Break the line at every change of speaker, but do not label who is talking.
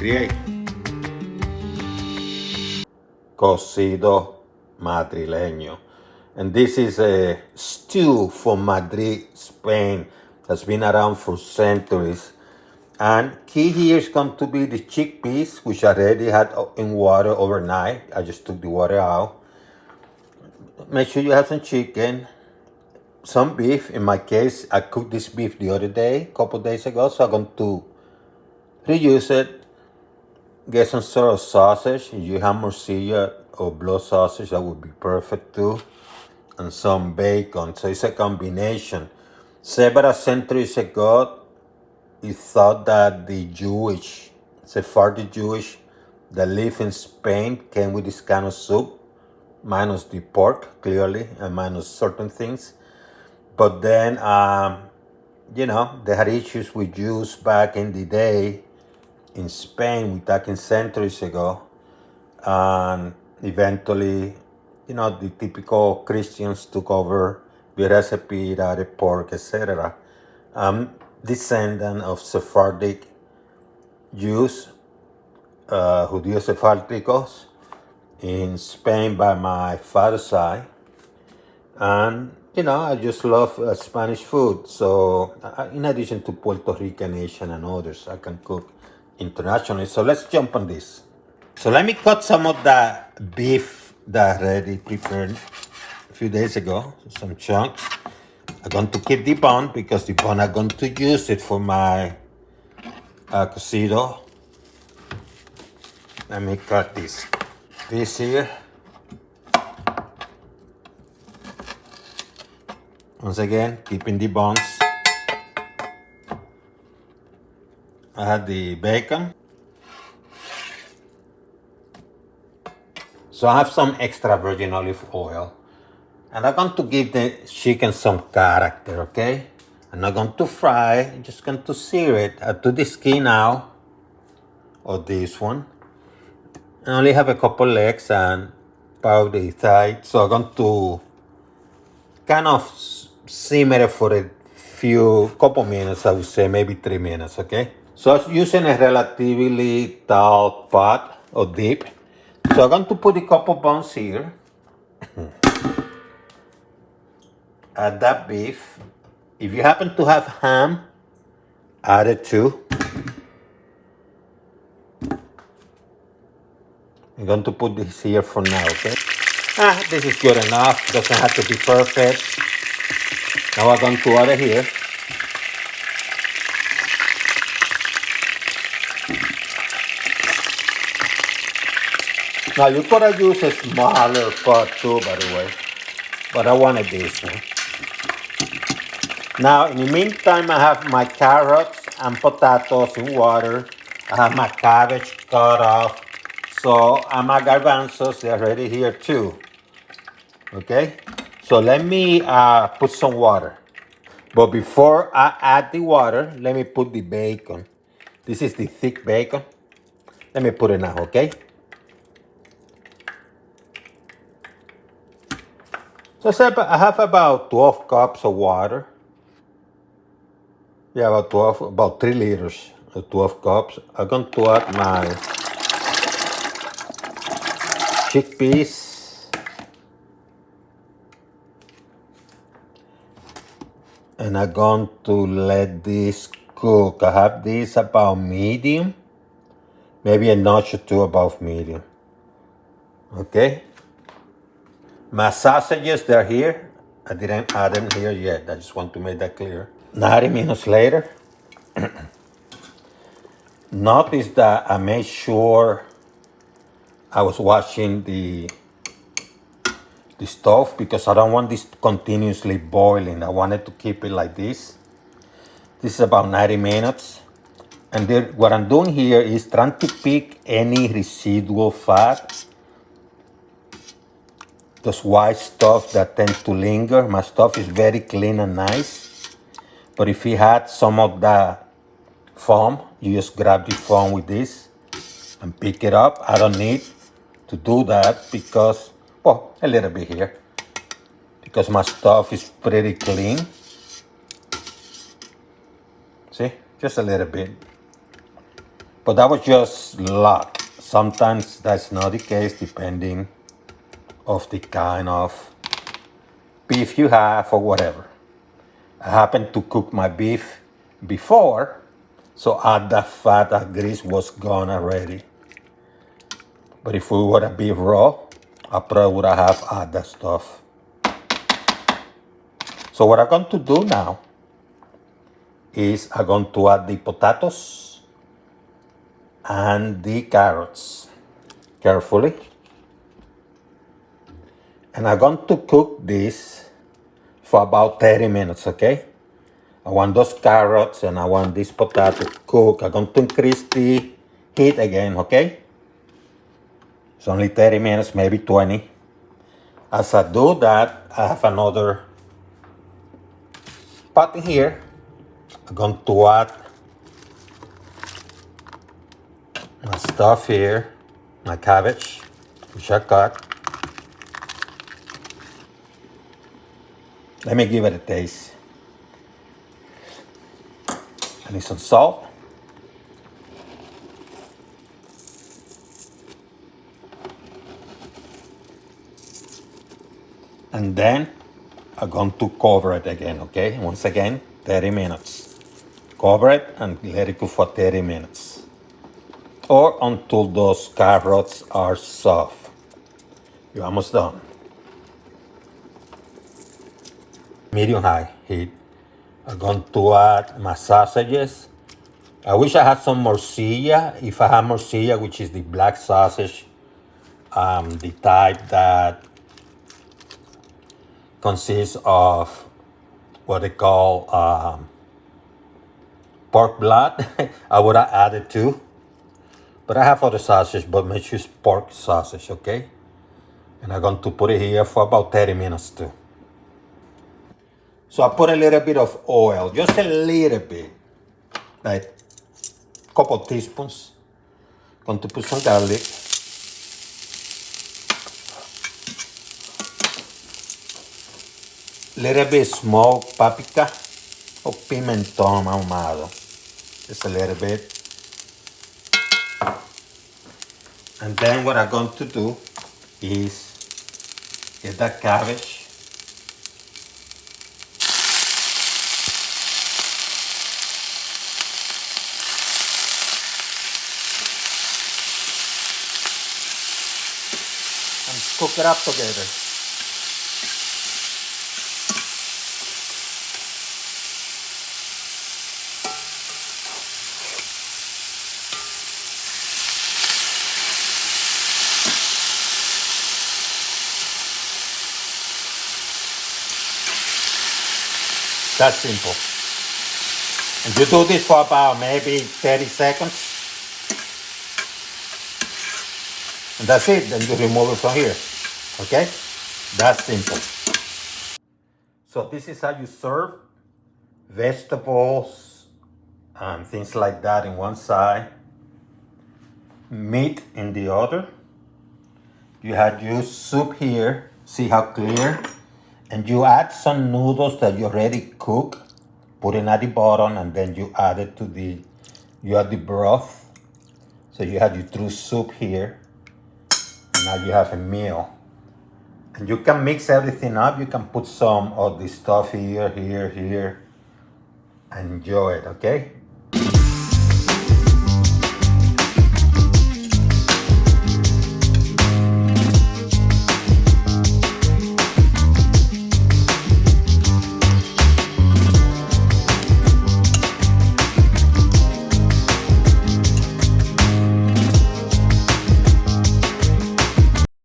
create. Cocido Madrileño. And this is a stew from Madrid, Spain, that's been around for centuries. And key here is going to be the chickpeas, which I already had in water overnight. I just took the water out. Make sure you have some chicken, some beef. In my case, I cooked this beef the other day, a couple days ago, so I'm going to reuse it. Get some sort of sausage. If you have morcilla or blood sausage, that would be perfect too. And some bacon. So it's a combination. Several centuries ago, it thought that the Sephardic Jewish that live in Spain came with this kind of soup, minus the pork, clearly, and minus certain things. But then, they had issues with Jews back in the day in Spain, back in centuries ago. And eventually, the typical Christians took over the recipe, added pork, etc. Descendant of Sephardic Jews, Judíos Sephardicos, in Spain by my father's side. And, I just love Spanish food. So, in addition to Puerto Rican, Asian, and others, I can cook internationally. So let's jump on this. So let me cut some of the beef that I already prepared a few days ago, some chunks. I'm going to keep the bone because the bone I'm going to use it for my cocido. Let me cut this piece here. Once again, keeping the bones. I have the bacon. So I have some extra virgin olive oil. And I'm going to give the chicken some character, okay? I'm not going to fry, I'm just going to sear it. I do the skin out of this one. I only have a couple legs and part of the thigh. So I'm going to kind of simmer it for a couple minutes, I would say, maybe 3 minutes, okay? So I'm using a relatively tall pot or dip. So I'm going to put a couple bones here. Add that beef. If you happen to have ham, add it too. I'm going to put this here for now, okay? This is good enough. Doesn't have to be perfect. Now I'm going to add it here. Now you could have used a smaller pot too, by the way. But I wanted this one. Now, in the meantime, I have my carrots and potatoes in water. I have my cabbage cut off. So, and my garbanzos, they're ready here too. Okay? So, let me put some water. But before I add the water, let me put the bacon. This is the thick bacon. Let me put it now, okay? So, I have about 12 cups of water. Yeah, about 3 liters, 12 cups. I'm going to add my chickpeas. And I'm going to let this cook. I have this about medium, maybe a notch or two above medium. Okay? My sausages, they're here. I didn't add them here yet. I just want to make that clear. 90 minutes later, notice that I made sure I was watching the stove because I don't want this continuously boiling. I wanted to keep it like this. This is about 90 minutes. And then what I'm doing here is trying to pick any residual fat. Those white stuff that tends to linger. My stuff is very clean and nice. But if you had some of that foam, you just grab the foam with this and pick it up. I don't need to do that because, well, a little bit here. Because my stuff is pretty clean. See, just a little bit. But that was just luck. Sometimes that's not the case depending of the kind of beef you have or whatever. I happened to cook my beef before, so all that fat, that grease was gone already. But if we would have been raw, I probably would have all that stuff. So what I'm going to do now is I'm going to add the potatoes and the carrots carefully. And I'm going to cook this for about 30 minutes, okay? I want those carrots and I want this potato to cook. I'm going to increase the heat again, okay? It's only 30 minutes, maybe 20. As I do that, I have another pot in here. I'm going to add my stuff here, my cabbage, which I cut. Let me give it a taste. I need some salt. And then I'm going to cover it again, okay? Once again, 30 minutes. Cover it and let it cook for 30 minutes. Or until those carrots are soft. You're almost done. Medium high heat. I'm going to add my sausages. I wish I had some morcilla. If I have morcilla, which is the black sausage, the type that consists of what they call pork blood, I would have added too. But I have other sausage, but let's choose pork sausage, okay? And I'm going to put it here for about 30 minutes too. So I put a little bit of oil, just a little bit, like a couple of teaspoons. Going to put some garlic. Little bit smoked paprika o pimentón ahumado. Just a little bit. And then what I'm going to do is get that cabbage. And cook it up together. That's simple. And you do this for about maybe 30 seconds. And that's it. Then you remove it from here. Okay? That's simple. So this is how you serve vegetables and things like that in one side, meat in the other. You had your soup here. See how clear? And you add some noodles that you already cook, put it at the bottom, and then you add it to you add the broth. So you have your true soup here. And now you have a meal. And you can mix everything up. You can put some of the stuff here, here, here. Enjoy it, okay?